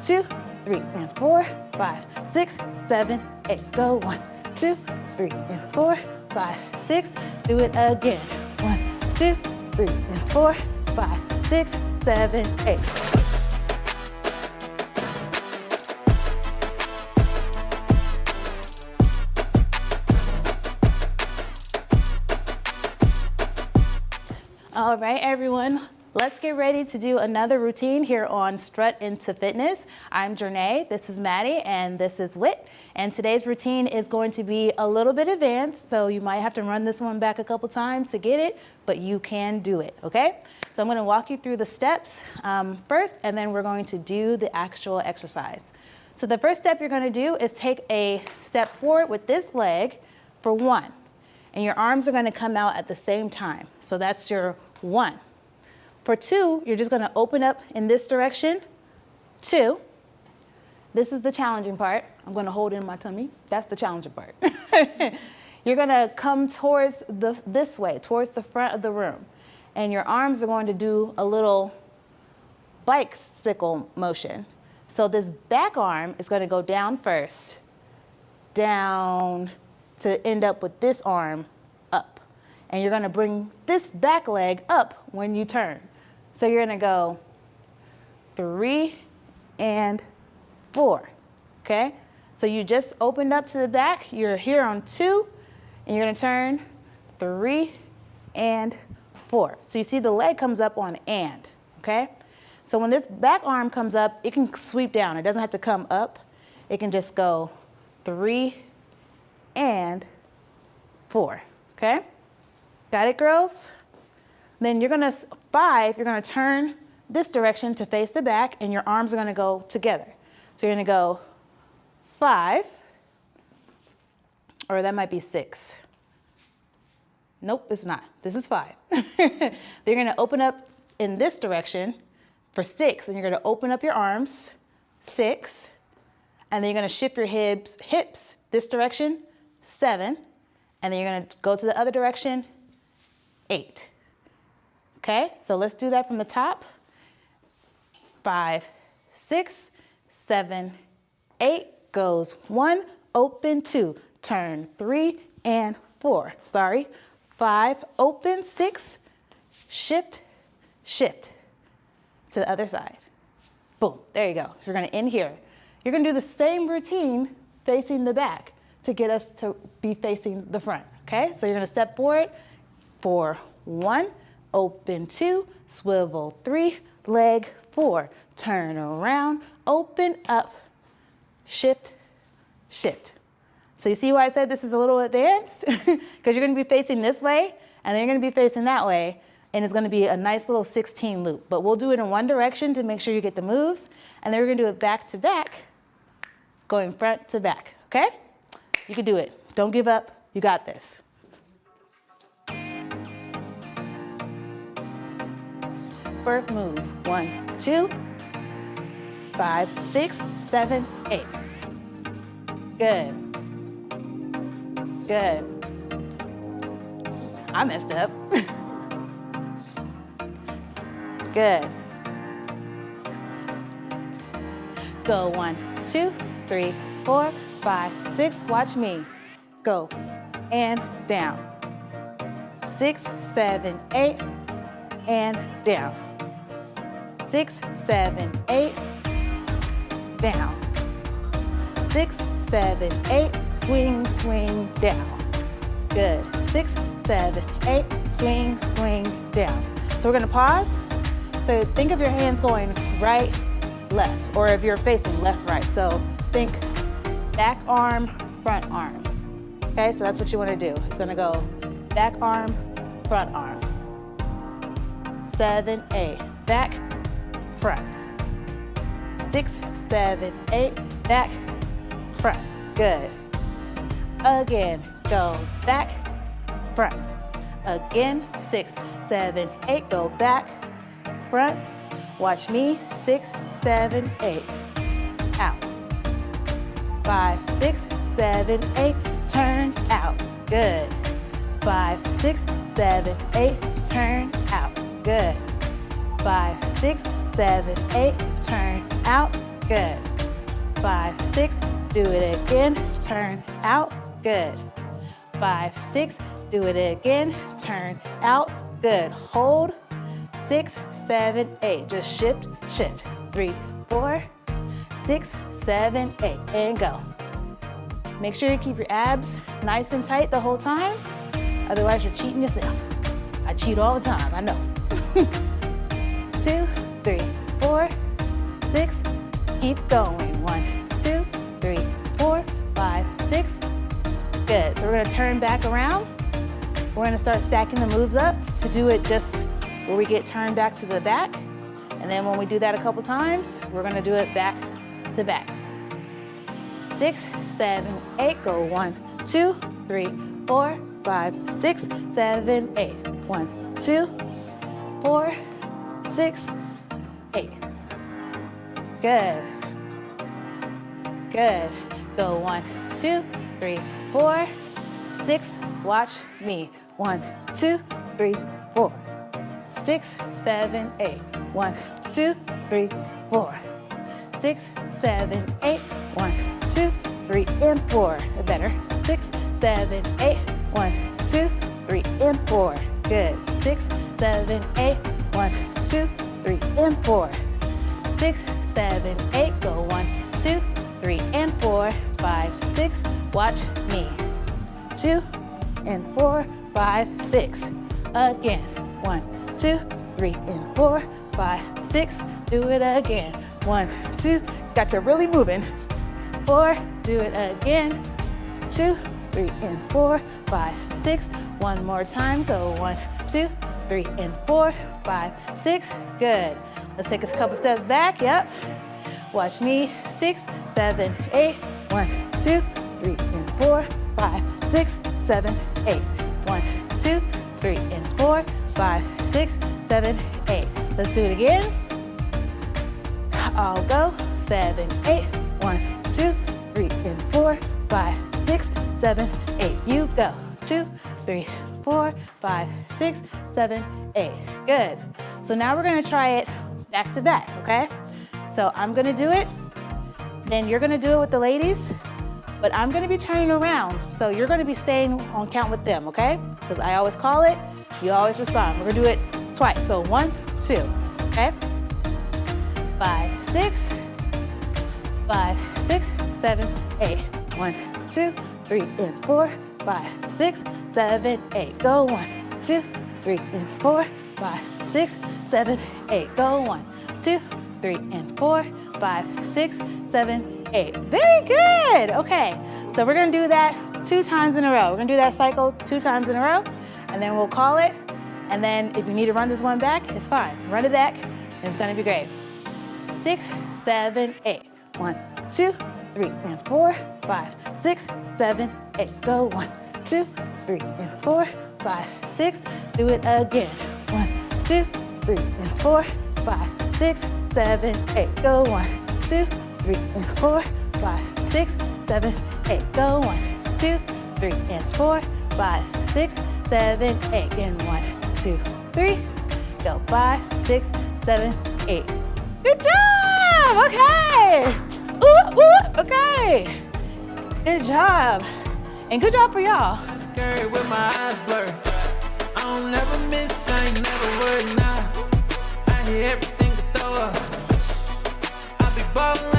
2, 3, and 4, 5, 6, 7, 8. Go 1, 2, 3, and 4, 5, 6. Do it again. 1, 2, 3, and 4, 5, 6, 7, 8. All right, everyone. Let's get ready to do another routine here on Strut into Fitness. I'm Janae, this is Maddie, and this is Whit. And today's routine is going to be a little bit advanced, so you might have to run this one back a couple times to get it, but you can do it, okay? So I'm gonna walk you through the steps first, and then we're going to do the actual exercise. So the first step you're gonna do is take a step forward with this leg for 1, and your arms are gonna come out at the same time. So that's your 1. For 2, you're just gonna open up in this direction, 2. This is the challenging part. I'm gonna hold in my tummy. That's the challenging part. You're gonna come towards this way, towards the front of the room. And your arms are going to do a little bicycle motion. So this back arm is gonna go down first, down to end up with this arm up. And you're gonna bring this back leg up when you turn. So you're gonna go 3 and 4, okay? So you just opened up to the back, you're here on 2, and you're gonna turn 3 and 4. So you see the leg comes up on and, okay? So when this back arm comes up, it can sweep down. It doesn't have to come up. It can just go 3 and 4, okay? Got it, girls? Then you're gonna, 5, you're gonna turn this direction to face the back, and your arms are gonna go together. So you're gonna go 5, or that might be 6. Nope, it's not. This is 5. Then you're gonna open up in this direction for 6, and you're gonna open up your arms, 6, and then you're gonna shift your hips this direction, 7, and then you're gonna go to the other direction, 8. Okay, so let's do that from the top. 5, 6, 7, 8, goes 1, open 2, turn 3 and 4. Sorry, 5, open 6, shift, shift to the other side. Boom, there you go. You're gonna end here. You're gonna do the same routine facing the back to get us to be facing the front, okay? So you're gonna step forward for 1, open 2, swivel 3, leg 4, turn around, open up, shift, shift. So you see why I said this is a little advanced? Because you're gonna be facing this way, and then you're gonna be facing that way, and it's gonna be a nice little 16 loop. But we'll do it in one direction to make sure you get the moves, and then we're gonna do it back to back, going front to back, okay? You can do it. Don't give up, you got this. First move, 1, 2, 5, 6, 7, 8. Good. Good. I messed up. Good. Go 1, 2, 3, 4, 5, 6. Watch me. Go and down. 6, 7, 8, and down. 6, 7, 8, down. 6, 7, 8, swing, swing, down. Good. 6, 7, 8, swing, swing, down. So we're gonna pause. So think of your hands going right, left, or if you're facing left, right. So think back arm, front arm. Okay, so that's what you wanna do. It's gonna go back arm, front arm. 7, 8, back, front. 6, 7, 8, back, front. Good. Again, go back, front. Again, 6, 7, 8, go back, front. Watch me, 6, 7, 8, out. 5, 6, 7, 8, turn out. Good. 5, 6, 7, 8, turn out. Good. 5, 6, 7, 8, turn out. Good. 5, 6, do it again, turn out, good. 5, 6, do it again, turn out, good. Hold, 6, 7, 8, just shift, shift. 3, 4, 6, 7, 8, and go. Make sure you keep your abs nice and tight the whole time, otherwise you're cheating yourself. I cheat all the time, I know. 2, 3, 4, 6, keep going. 1, 2, 3, 4, 5, 6. Good, so we're gonna turn back around. We're gonna start stacking the moves up to do it just where we get turned back to the back. And then when we do that a couple times, we're gonna do it back to back. 6, 7, 8, go 1, 2, 3, 4, 5, 6, 7, 8. 1, 2, 4, 6, 8. Good. Good. Go 1, 2, 3, 4, 6. Watch me. 1, 2, 3, 4, 6, 7, 8. 1, 2, 3, 4, 6, 7, 8. 1, 2, 3, and 4. Better. 6, 7, 8. 1, 2, 3, and 4. Good. 6, 7, 8. 1, 2, 3, and 4. 6, 7, 8. Go 1, 2, 3, and 4. 5, 6. Watch me. 2 and 4, 5, 6. Again. 1, 2, 3, and 4, 5, 6. Do it again. 1, 2. Got you really moving. 4. Do it again. 2, 3, and 4, 5, 6. One more time. Go 1, 2, 3, and 4, 5, 6. Good. Let's take a couple steps back. Yep. Watch me. 6, 7, 8. 1, 2, 3, and 4, 5, 6, 7, 8. 1, 2, 3, and 4, 5, 6, 7, 8. Let's do it again. I'll go. 7, 8. 1, 2, 3, and 4, 5, 6, 7, 8. You go. 2, 3, 4, 5, 6, 7, 8. Good. So now we're gonna try it back to back, okay? So I'm gonna do it, then you're gonna do it with the ladies, but I'm gonna be turning around. So you're gonna be staying on count with them, okay? Because I always call it, you always respond. We're gonna do it twice. So 1, 2, okay? 5, 6, 5, 6, 7, 8. 1, 2, 3, and 4, 5, 6, 7, 8. Go 1, 2, 3, and 4, 5, 6, 7, 8. Go 1, 2, 3, and 4, 5, 6, 7, 8. Very good. Okay, so we're gonna do that 2 times in a row. We're gonna do that cycle 2 times in a row, and then we'll call it. And then if you need to run this one back, it's fine. Run it back, and it's gonna be great. 6, 7, 8. 1, 2, 3, and 4, 5, 6, 7, 8. Go 1, 2, 3, and 4, 5, 6. Do it again. 1, 2, 3, and 4, 5, 6, 7, 8. Go 1, 2, 3, and 4, 5, 6, 7, 8. Go 1, 2, 3, and 4, 5, 6, 7, 8. And 1, 2, 3. Go 5, 6, 7, 8. Good job. Okay. Ooh, ooh, okay. Good job. And good job for y'all. With my eyes blurred. I don't never miss, I ain't never worried now. I hear everything you throw up. I be ballin'